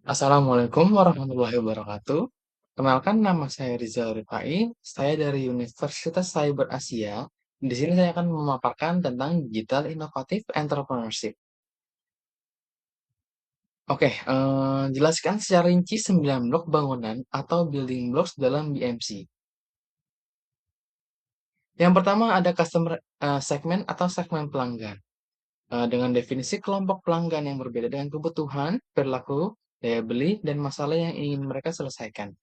Assalamualaikum warahmatullahi wabarakatuh. Kenalkan nama saya Rizal Rifai. Saya dari Universitas Cyber Asia. Di sini saya akan memaparkan tentang digital inovatif entrepreneurship. Oke, jelaskan secara rinci 9 blok bangunan atau building blocks dalam BMC. Yang pertama ada customer segment atau segmen pelanggan. Dengan definisi kelompok pelanggan yang berbeda dengan kebutuhan, perilaku, daya beli, dan masalah yang ingin mereka selesaikan.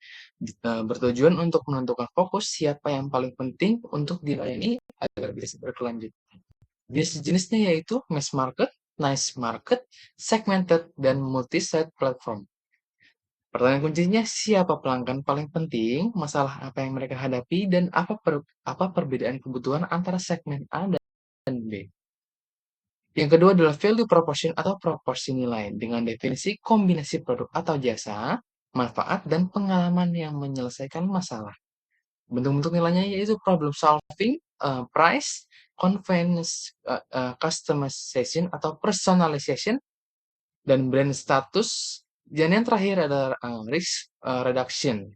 Bertujuan untuk menentukan fokus siapa yang paling penting untuk dilayani agar bisa berkelanjutan. Jenis-jenisnya yaitu mass market, niche market, segmented, dan multi-site platform. Pertanyaan kuncinya, siapa pelanggan paling penting, masalah apa yang mereka hadapi, dan apa perbedaan kebutuhan antara segmen A dan B. Yang kedua adalah value proposition atau proporsi nilai dengan definisi kombinasi produk atau jasa, manfaat, dan pengalaman yang menyelesaikan masalah. Bentuk-bentuk nilainya yaitu problem solving, price, convenience, customization atau personalization, dan brand status. Dan yang terakhir adalah risk reduction.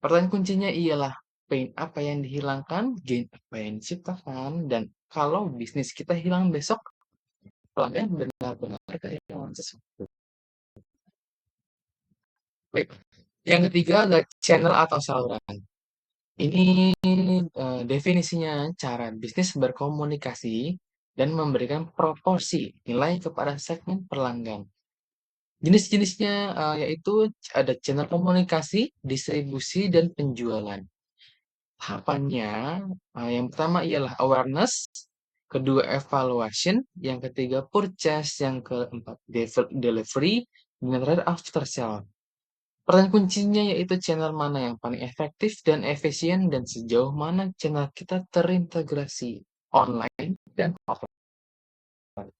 Pertanyaan kuncinya ialah pain apa yang dihilangkan, gain apa yang diciptakan, dan kalau bisnis kita hilang besok, pelanggan benar-benar kehilangan sesuatu. Baik. Yang ketiga adalah channel atau saluran. Ini definisinya cara bisnis berkomunikasi dan memberikan proporsi nilai kepada segmen pelanggan. Jenis-jenisnya yaitu ada channel komunikasi, distribusi, dan penjualan. Tahapannya, yang pertama ialah awareness, kedua evaluation, yang ketiga purchase, yang keempat delivery, dan yang terakhir after sale. Pertanyaan kuncinya yaitu channel mana yang paling efektif dan efisien dan sejauh mana channel kita terintegrasi online dan offline.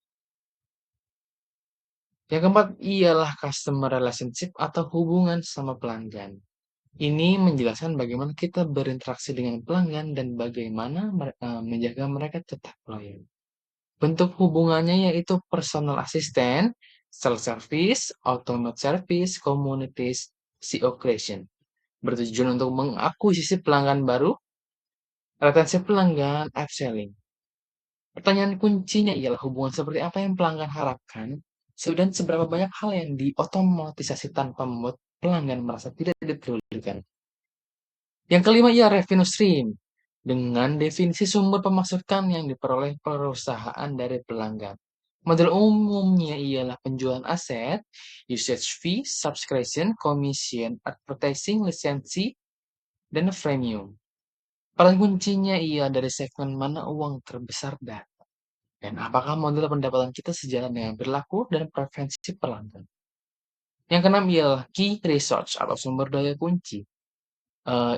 Yang keempat ialah customer relationship atau hubungan sama pelanggan. Ini menjelaskan bagaimana kita berinteraksi dengan pelanggan dan bagaimana menjaga mereka tetap loyal. Bentuk hubungannya yaitu personal assistant, self-service, automate service, communities, SEO creation. Bertujuan untuk mengakuisisi pelanggan baru, retensi pelanggan, upselling. Pertanyaan kuncinya ialah hubungan seperti apa yang pelanggan harapkan, dan seberapa banyak hal yang diotomatisasi tanpa membuat pelanggan merasa tidak dipedulikan. Yang kelima ialah revenue stream, dengan definisi sumber pemasukan yang diperoleh perusahaan dari pelanggan. Model umumnya ialah penjualan aset, usage fee, subscription, commission, advertising, lisensi, dan freemium. Pertanyaan kuncinya ia dari segmen mana uang terbesar datang, dan apakah model pendapatan kita sejalan dengan perilaku dan preferensi pelanggan. Yang keenam ialah key resource atau sumber daya kunci.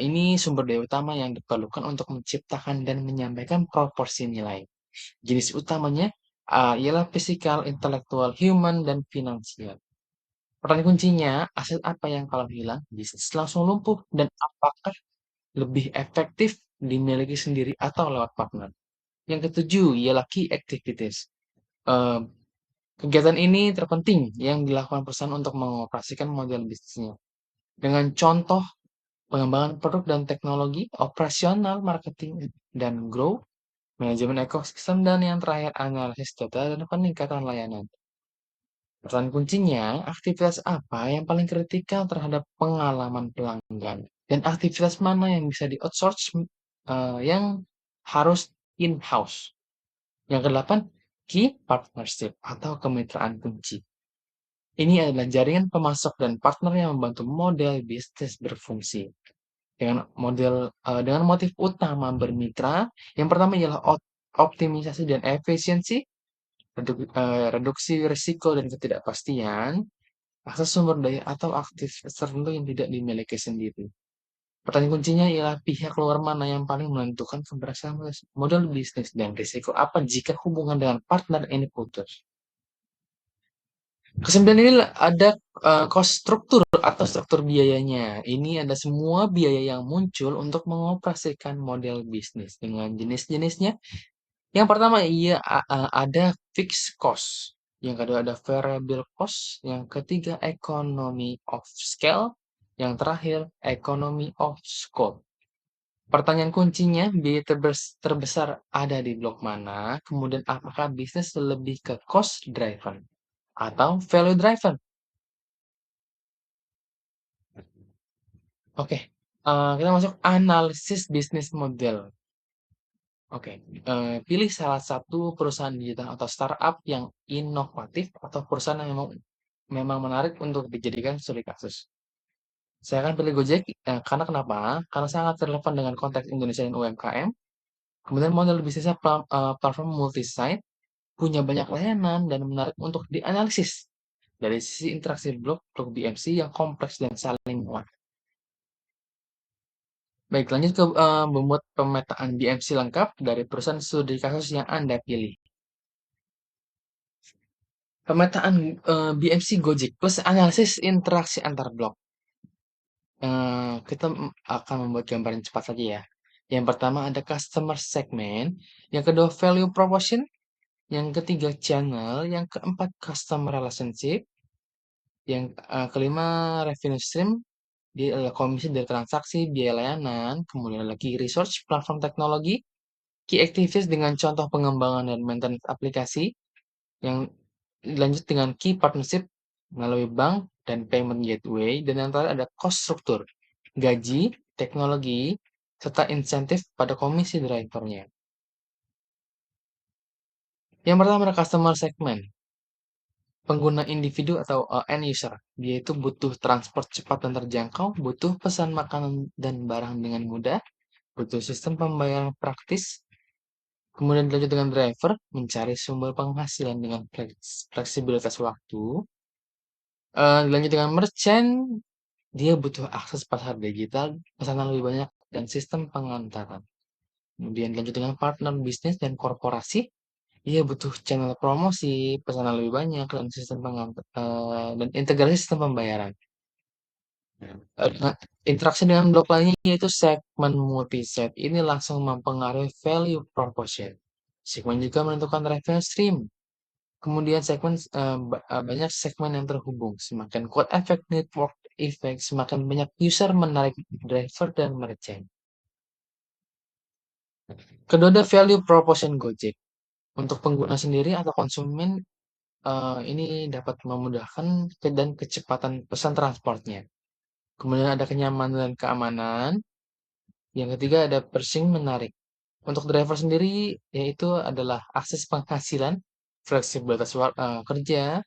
Ini sumber daya utama yang diperlukan untuk menciptakan dan menyampaikan proporsi nilai. Jenis utamanya ialah fisikal, intelektual, human, dan finansial. Pertanyaan kuncinya, aset apa yang kalau hilang bisnis langsung lumpuh dan apakah lebih efektif dimiliki sendiri atau lewat partner? Yang ketujuh ialah key activities. Eee, Kegiatan ini terpenting yang dilakukan perusahaan untuk mengoperasikan model bisnisnya. Dengan contoh pengembangan produk dan teknologi, operasional, marketing, dan growth, manajemen ekosistem, dan yang terakhir analisis data dan peningkatan layanan. Pertanyaan kuncinya, aktivitas apa yang paling kritikal terhadap pengalaman pelanggan? Dan aktivitas mana yang bisa di-outsource, yang harus in-house? Yang kedelapan, key partnership atau kemitraan kunci. Ini adalah jaringan pemasok dan partner yang membantu model bisnis berfungsi. Dengan motif utama bermitra, yang pertama ialah optimisasi dan efisiensi, reduksi risiko dan ketidakpastian, akses sumber daya atau aktivitas tertentu yang tidak dimiliki sendiri. Pertanyaan kuncinya ialah pihak luar mana yang paling menentukan keberhasilan model bisnis dan risiko apa jika hubungan dengan partner ini putus. Kesembilan ini ada cost struktur atau struktur biayanya. Ini ada semua biaya yang muncul untuk mengoperasikan model bisnis dengan jenis-jenisnya. Yang pertama, ada fixed cost. yang kedua ada variable cost, yang ketiga economy of scale, yang terakhir economy of scope. Pertanyaan kuncinya, biaya terbesar ada di blok mana? Kemudian apakah bisnis lebih ke cost driven atau value driven? Oke, kita masuk analisis bisnis model. Oke, pilih salah satu perusahaan digital atau startup yang inovatif atau perusahaan yang memang menarik untuk dijadikan studi kasus. Saya akan pilih Gojek, karena kenapa? Karena sangat relevan dengan konteks Indonesia dan UMKM. Kemudian model bisnisnya platform multi-site, punya banyak layanan dan menarik untuk dianalisis dari sisi interaksi blok BMC yang kompleks dan saling menguat. Baik, lanjut ke membuat pemetaan BMC lengkap dari perusahaan studi kasus yang Anda pilih. Pemetaan BMC Gojek plus analisis interaksi antar blok. Kita akan membuat gambaran cepat saja ya. Yang pertama ada customer segment, yang kedua value proposition, yang ketiga channel, yang keempat customer relationship, yang kelima revenue stream, dia adalah komisi dari transaksi, biaya layanan, kemudian ada key research, platform teknologi, key activities dengan contoh pengembangan dan maintenance aplikasi, yang dilanjut dengan key partnership melalui bank dan payment gateway, dan yang terakhir ada cost struktur, gaji, teknologi, serta insentif pada komisi drivernya. Yang pertama ada customer segment, pengguna individu atau end user. Dia itu butuh transport cepat dan terjangkau, butuh pesan makanan dan barang dengan mudah, butuh sistem pembayaran praktis. Kemudian dilanjut dengan driver, mencari sumber penghasilan dengan fleksibilitas waktu. Dilanjut dengan merchant, dia butuh akses pasar digital, pesanan lebih banyak, dan sistem pengantaran. Kemudian dilanjut dengan partner bisnis dan korporasi, dia butuh channel promosi, pesanan lebih banyak, dan sistem dan integrasi sistem pembayaran. Nah, interaksi dengan blok lainnya yaitu segmen multi-set. Ini langsung mempengaruhi value proposition. Segmen juga menentukan revenue stream. Kemudian banyak segmen yang terhubung. Semakin kuat efek network effect, semakin banyak user menarik driver dan merchant. Kedua ada value proposition Gojek. Untuk pengguna sendiri atau konsumen, ini dapat memudahkan dan kecepatan pesan transportnya. Kemudian ada kenyamanan dan keamanan. Yang ketiga ada pricing menarik. Untuk driver sendiri, yaitu adalah akses penghasilan, fleksibilitas kerja.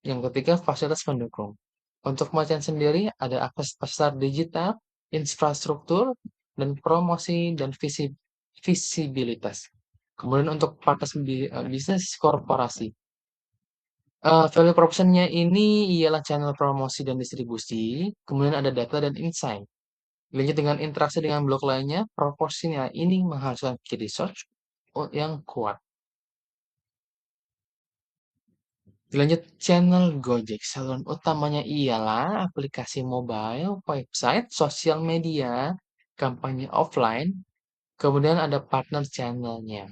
Yang ketiga, fasilitas pendukung. Untuk merchant sendiri, ada akses pasar digital, infrastruktur, dan promosi dan visibilitas. Kemudian untuk partner bisnis korporasi. Value proposition-nya ini ialah channel promosi dan distribusi, kemudian ada data dan insight. Dilanjut dengan interaksi dengan blok lainnya, proporsinya ini menghasilkan key research yang kuat. Dilanjut channel Gojek, saluran utamanya ialah aplikasi mobile, website, sosial media, kampanye offline, kemudian ada partner channelnya.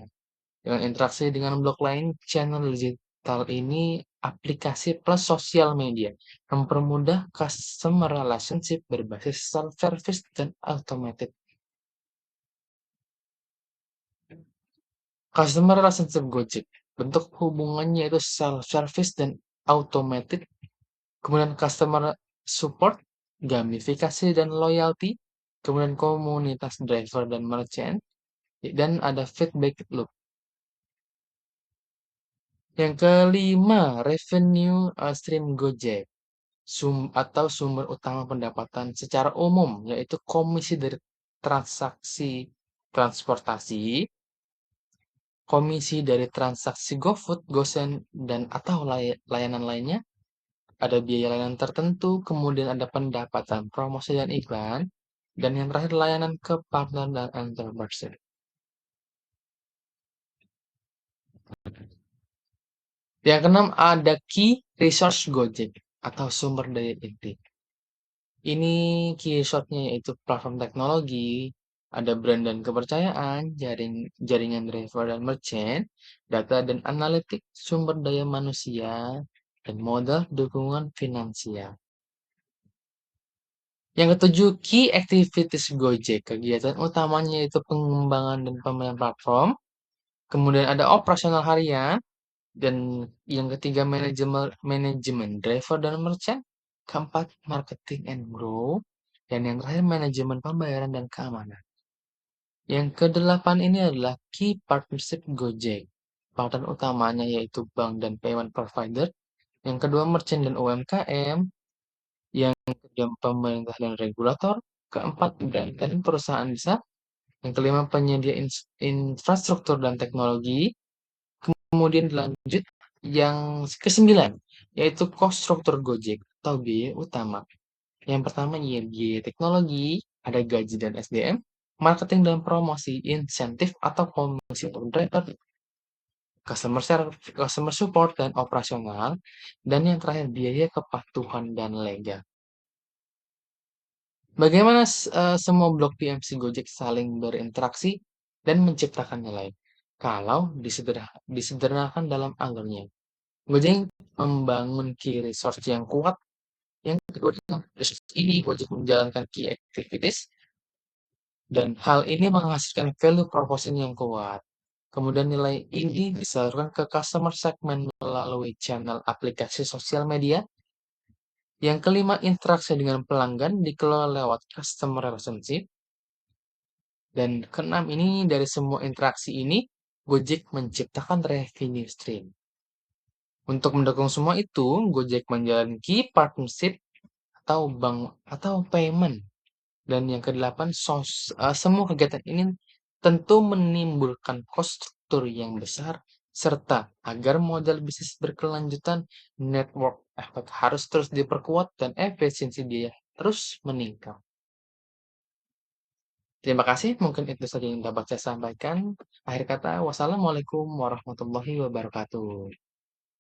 Dengan interaksi dengan blok lain, channel digital ini aplikasi plus sosial media, mempermudah customer relationship berbasis self-service dan automated. Customer relationship Gojek, bentuk hubungannya itu self-service dan automated. Kemudian customer support, gamifikasi dan loyalty. Kemudian komunitas driver dan merchant. Dan ada feedback loop. Yang kelima, revenue stream Gojek. Atau sumber utama pendapatan secara umum, yaitu komisi dari transaksi transportasi, komisi dari transaksi GoFood, GoSend, dan atau layanan lainnya, ada biaya layanan tertentu, kemudian ada pendapatan promosi dan iklan, dan yang terakhir layanan ke partner dan enterprise. Yang keenam ada key resource Gojek atau sumber daya inti. Ini key resource-nya yaitu platform teknologi, Ada brand dan kepercayaan, jaringan driver dan merchant, data dan analitik, sumber daya manusia, dan modal dukungan finansial. Yang ketujuh, key activities Gojek. Kegiatan utamanya itu pengembangan dan pembelian platform. Kemudian ada operasional harian. Dan yang ketiga, manajemen driver dan merchant. Keempat, marketing and grow. Dan yang terakhir, manajemen pembayaran dan keamanan. Yang kedelapan ini adalah key partnership Gojek. Partner utamanya yaitu bank dan payment provider. Yang kedua, merchant dan UMKM. Yang ketiga, pemerintah dan regulator. Keempat, brand dan perusahaan besar. Yang kelima, penyedia infrastruktur dan teknologi. Kemudian dilanjut yang kesembilan, yaitu cost struktur Gojek atau biaya utama. Yang pertama, biaya teknologi, ada gaji dan SDM, marketing dan promosi, insentif atau komisi untuk driver, customer support dan operasional, dan yang terakhir biaya kepatuhan dan legal. Bagaimana semua blok PMC Gojek saling berinteraksi dan menciptakan nilai? Kalau disederhanakan dalam alurnya. Gojek membangun key resource yang kuat. Yang kedua, dengan resource ini Gojek menjalankan key activities dan hal ini menghasilkan value proposition yang kuat. Kemudian nilai ini disalurkan ke customer segment melalui channel aplikasi sosial media. Yang kelima, interaksi dengan pelanggan dikelola lewat customer relationship. Dan keenam, ini dari semua interaksi ini, Gojek menciptakan revenue stream. Untuk mendukung semua itu, Gojek menjalani key partnership atau bank atau payment. Dan yang kedelapan, semua kegiatan ini tentu menimbulkan cost struktur yang besar serta agar model bisnis berkelanjutan, network effect harus terus diperkuat dan efisiensi biaya terus meningkat. Terima kasih, mungkin itu saja yang dapat saya sampaikan. Akhir kata, wassalamualaikum warahmatullahi wabarakatuh.